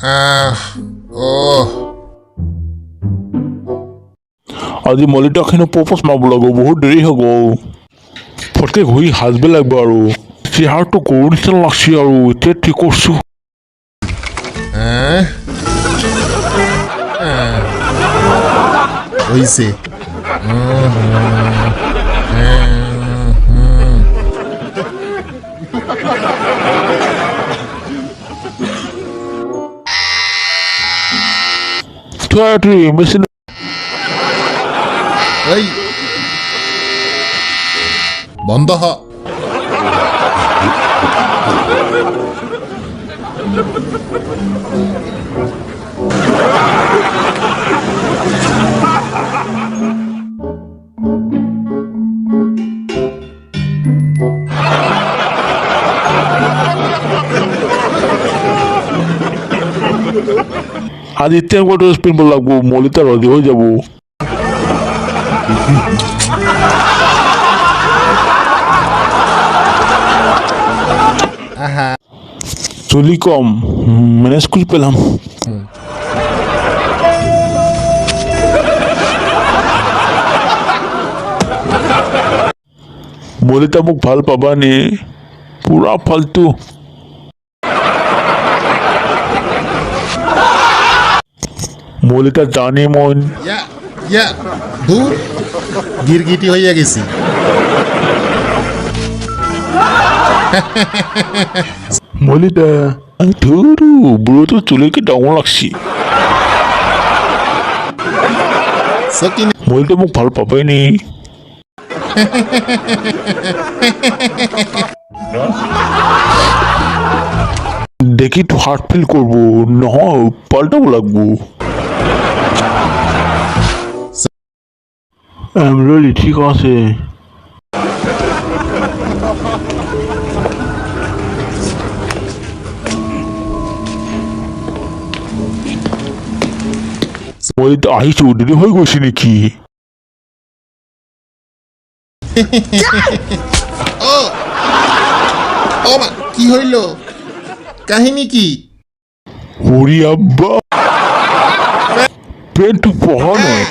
আজি মলিটাখিনি পপচ মাৰিব লাগিব, বহুত দেৰি হ'ব। ফটকে ঘূৰি সাজব লাগিব আৰু চেহাৰটো কৰো নিচিনা লাগছে আৰু এতিয়া ঠিক কৰিছো। হৈছে মেচিন এই বন্ধ হ। আজি তেনেকুৱা ড্ৰেছ পিন্ধিব লাগিব, মলিতা ৰজি হৈ যাব। চুলি কম, মেনেজ কৰি পেলাম। মলিতা মোক ভাল পাবা নে? পুৰা ফাল্টু। মলিতা জানে মন ইয়া দূর গিরগিটি হইয়া গেছি। মলিতা ধুরু বুড়ো তো চুলে কি ডাঙর লাগছি। সকিন মলিতা মোক ভাল পাবাই নি? দেখি তো হার্ট ফিল করবো, নহয় পাল্টাবো লাগবো। এমব্রয়ডারি ঠিক আছে। মলিতা আহিছো, দেরি হয়ে গৈছে নেকি? ও মা, কি হইল? কাহিনী কি? ওরে আব্বা, পেট পহা নয়।